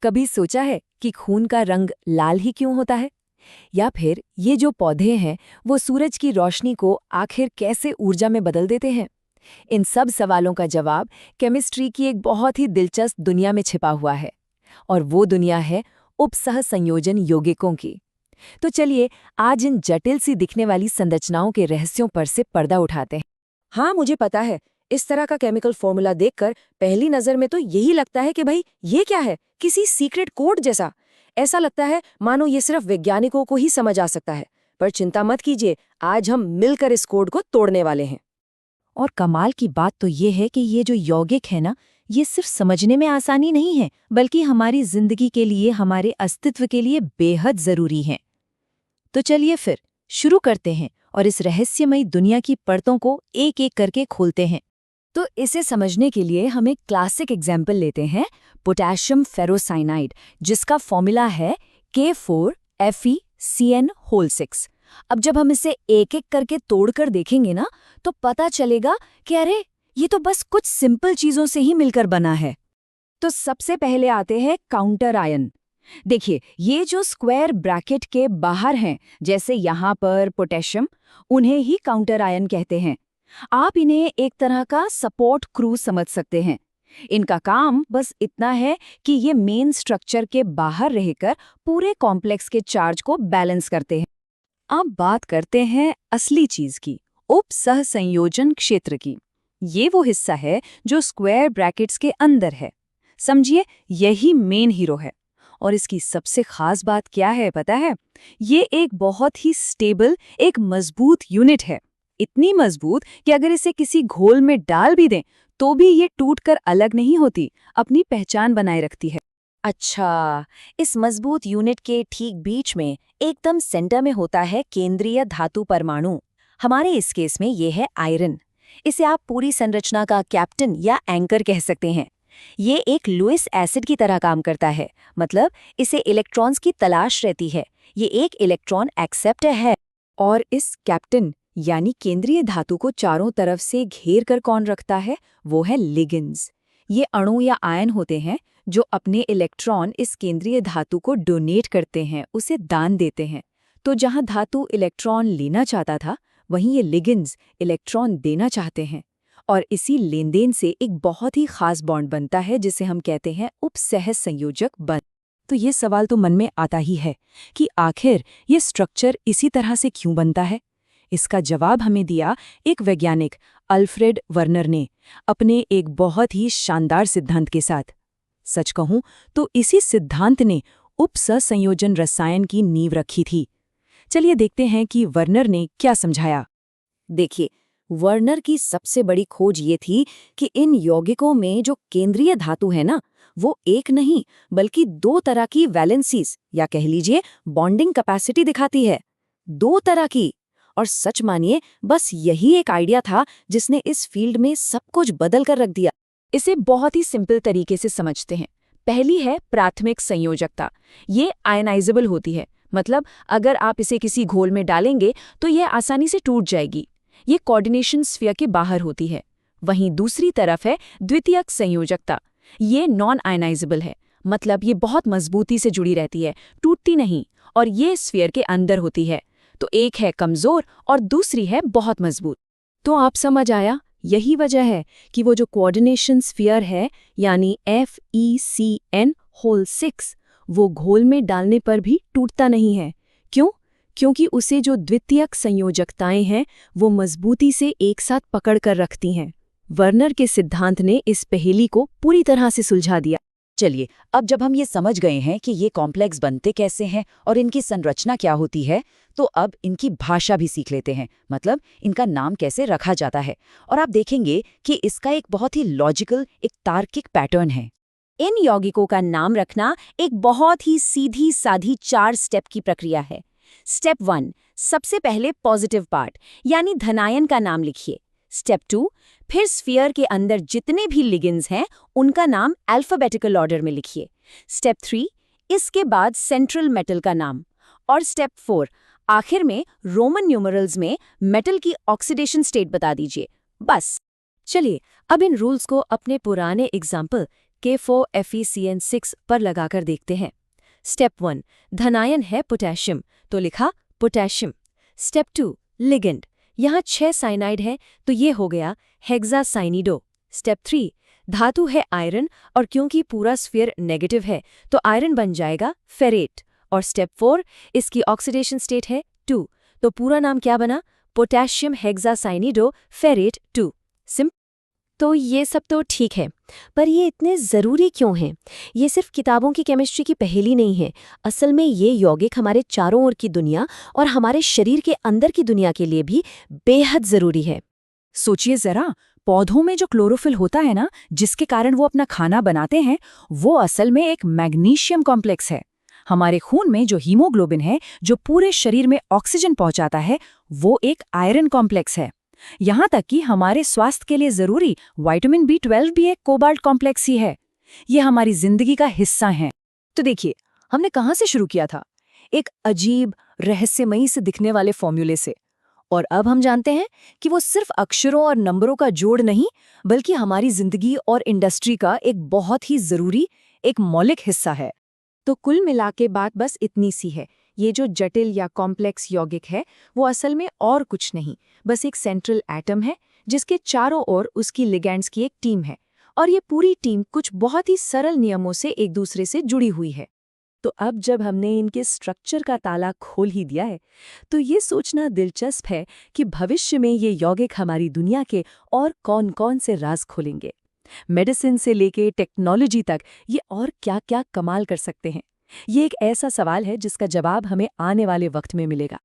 कभी सोचा है कि खून का रंग लाल ही क्यों होता है? या फिर ये जो पौधे हैं वो सूरज की रोशनी को आखिर कैसे ऊर्जा में बदल देते हैं? इन सब सवालों का जवाब केमिस्ट्री की एक बहुत ही दिलचस्प दुनिया में छिपा हुआ है। और वो दुनिया है उपसहसंयोजन यौगिकों की। तो चलिए आज इन जटिल सी दिखने वाली संरचनाओं के रहस्यों पर से पर्दा उठाते हैं। हाँ, मुझे पता है। इस तरह का केमिकल फॉर्मूला देखकर पहली नजर में तो यही लगता है कि भाई ये क्या है, किसी सीक्रेट कोड जैसा। ऐसा लगता है मानो ये सिर्फ वैज्ञानिकों को ही समझ आ सकता है। पर चिंता मत कीजिए, आज हम मिलकर इस कोड को तोड़ने वाले हैं। और कमाल की बात तो ये है कि ये जो यौगिक है ना, ये सिर्फ समझने में आसानी नहीं है, बल्कि हमारी जिंदगी के लिए, हमारे अस्तित्व के लिए बेहद जरूरी हैं। तो चलिए फिर शुरू करते हैं और इस रहस्यमयी दुनिया की परतों को एक एक करके खोलते हैं। तो इसे समझने के लिए हम एक क्लासिक एग्जाम्पल लेते हैं, पोटेशियम फेरोसाइनाइड, जिसका फॉर्मूला है K4FeCN6। अब जब हम इसे एक एक करके तोड़कर देखेंगे ना, तो पता चलेगा कि अरे ये तो बस कुछ सिंपल चीजों से ही मिलकर बना है। तो सबसे पहले आते हैं काउंटर आयन। देखिए, ये जो स्क्वायर ब्रैकेट के बाहर हैं, जैसे यहाँ पर पोटेशियम, उन्हें ही काउंटर आयन कहते हैं। आप इन्हें एक तरह का सपोर्ट क्रू समझ सकते हैं। इनका काम बस इतना है कि ये मेन स्ट्रक्चर के बाहर रहकर पूरे कॉम्प्लेक्स के चार्ज को बैलेंस करते हैं। अब बात करते हैं असली चीज की, उपसहसंयोजन क्षेत्र की। ये वो हिस्सा है जो स्क्वायर ब्रैकेट्स के अंदर है। समझिए, यही मेन हीरो है। और इसकी सबसे खास बात क्या है पता है? ये एक बहुत ही स्टेबल, एक मजबूत यूनिट है। इतनी मजबूत कि अगर इसे किसी घोल में डाल भी दें तो भी ये टूटकर अलग नहीं होती, अपनी पहचान बनाए रखती है। अच्छा, इस मजबूत यूनिट के ठीक बीच में, एकदम सेंटर में होता है केंद्रीय धातु परमाणु। हमारे इस केस में ये है आयरन। इसे आप पूरी संरचना का कैप्टन या एंकर कह सकते हैं। ये एक लुईस एसिड की तरह काम करता है, मतलब इसे इलेक्ट्रॉन्स की तलाश रहती है। ये एक इलेक्ट्रॉन एक्सेप्टर है। और इस कैप्टन यानी केंद्रीय धातु को चारों तरफ से घेर कर कौन रखता है? वो है लिगेंड्स। ये अणु या आयन होते हैं जो अपने इलेक्ट्रॉन इस केंद्रीय धातु को डोनेट करते हैं, उसे दान देते हैं। तो जहां धातु इलेक्ट्रॉन लेना चाहता था, वहीं ये लिगेंड्स इलेक्ट्रॉन देना चाहते हैं। और इसी लेनदेन से एक बहुत ही खास बॉन्ड बनता है, जिसे हम कहते हैं उपसहसंयोजक बंध। तो ये सवाल तो मन में आता ही है कि आखिर ये स्ट्रक्चर इसी तरह से क्यों बनता है? इसका जवाब हमें दिया एक वैज्ञानिक अल्फ्रेड वर्नर ने, अपने एक बहुत ही शानदार सिद्धांत के साथ। सच कहूं तो इसी सिद्धांत ने उपसहसंयोजन रसायन की नींव रखी थी। चलिए देखते हैं कि वर्नर ने क्या समझाया। देखिए, वर्नर की सबसे बड़ी खोज ये थी कि इन यौगिकों में जो केंद्रीय धातु है ना, वो एक नहीं बल्कि दो तरह की वैलेंसीज या कह लीजिए बॉन्डिंग कैपेसिटी दिखाती है। दो तरह की। और सच मानिए, बस यही एक आइडिया था जिसने इस फील्ड में सब कुछ बदल कर रख दिया। इसे बहुत ही सिंपल तरीके से समझते हैं। पहली है प्राथमिक संयोजकता। ये आयनाइजेबल होती है, मतलब अगर आप इसे किसी घोल में डालेंगे तो यह आसानी से टूट जाएगी। ये कोऑर्डिनेशन स्फीयर के बाहर होती है। वहीं दूसरी तरफ है द्वितीयक संयोजकता। ये नॉन आयनाइजेबल है, मतलब ये बहुत मजबूती से जुड़ी रहती है, टूटती नहीं, और ये स्फीयर के अंदर होती है। तो एक है कमजोर और दूसरी है बहुत मजबूत। तो आप समझ आया, यही वजह है कि वो जो कोऑर्डिनेशन स्फीयर है यानी FeCN6, वो घोल में डालने पर भी टूटता नहीं है। क्यों? क्योंकि उसे जो द्वितीयक संयोजकताएं हैं वो मजबूती से एक साथ पकड़ कर रखती हैं। वर्नर के सिद्धांत ने इस पहेली को पूरी तरह से सुलझा दिया। चलिए, अब जब हम ये समझ गए हैं कि ये कॉम्प्लेक्स बनते कैसे हैं और इनकी संरचना क्या होती है, तो अब इनकी भाषा भी सीख लेते हैं, मतलब इनका नाम कैसे रखा जाता है। और आप देखेंगे कि इसका एक बहुत ही लॉजिकल, एक तार्किक पैटर्न है। इन यौगिकों का नाम रखना एक बहुत ही सीधी साधी 4 स्टेप की प्रक्रिया है। स्टेप 1, सबसे पहले पॉजिटिव पार्ट यानी धनायन का नाम लिखिए। स्टेप 2, फिर स्फीयर के अंदर जितने भी लिगेंड्स हैं उनका नाम अल्फाबेटिकल ऑर्डर में लिखिए। स्टेप 3, इसके बाद सेंट्रल मेटल का नाम। और स्टेप 4, आखिर में रोमन न्यूमरल्स में मेटल की ऑक्सीडेशन स्टेट बता दीजिए। बस। चलिए अब इन रूल्स को अपने पुराने एग्जाम्पल K4FeCN6 पर लगाकर देखते हैं। स्टेप 1 धनायन है पोटेशियम, तो लिखा पोटेशियम। स्टेप 2 लिगेंड, यहाँ 6 साइनाइड है तो ये हो गया हेक्सासाइनिडो। स्टेप 3 धातु है आयरन, और क्योंकि पूरा स्फीयर नेगेटिव है तो आयरन बन जाएगा फेरेट। और स्टेप 4 इसकी ऑक्सीडेशन स्टेट है 2, तो पूरा नाम क्या बना? Potassium hexacyanido ferrate 2। तो ये सब तो ठीक है, पर ये इतने ज़रूरी क्यों हैं? ये सिर्फ किताबों की केमिस्ट्री की पहेली नहीं है। असल में ये यौगिक हमारे चारों ओर की दुनिया और हमारे शरीर के अंदर की दुनिया के लिए भी बेहद ज़रूरी है। सोचिए जरा, पौधों में जो क्लोरोफिल होता है ना, जिसके कारण वो अपना खाना बनाते हैं, वो असल में एक मैग्नीशियम कॉम्प्लेक्स है। हमारे खून में जो हीमोग्लोबिन है, जो पूरे शरीर में ऑक्सीजन पहुंचाता है, वो एक आयरन कॉम्प्लेक्स है। यहाँ तक कि हमारे स्वास्थ्य के लिए जरूरी विटामिन B12 भी एक कोबाल्ट कॉम्प्लेक्स ही है। ये हमारी जिंदगी का हिस्सा है। तो देखिए, हमने कहाँ से शुरू किया था? एक अजीब रहस्यमयी से दिखने वाले फॉर्मूले से, और अब हम जानते हैं कि वो सिर्फ अक्षरों और नंबरों का जोड़ नहीं, बल्कि हमारी जिंदगी और इंडस्ट्री का एक बहुत ही जरूरी, एक मौलिक हिस्सा है। तो कुल मिला के बात बस इतनी सी है, ये जो जटिल या कॉम्प्लेक्स यौगिक है वो असल में और कुछ नहीं, बस एक सेंट्रल एटम है जिसके चारों ओर उसकी लिगैंड्स की एक टीम है, और ये पूरी टीम कुछ बहुत ही सरल नियमों से एक दूसरे से जुड़ी हुई है। तो अब जब हमने इनके स्ट्रक्चर का ताला खोल ही दिया है, तो ये सोचना दिलचस्प है कि भविष्य में ये यौगिक हमारी दुनिया के और कौन-कौन से राज खोलेंगे। मेडिसिन से लेके टेक्नोलॉजी तक ये और क्या-क्या कमाल कर सकते हैं। ये एक ऐसा सवाल है जिसका जवाब हमें आने वाले वक्त में मिलेगा।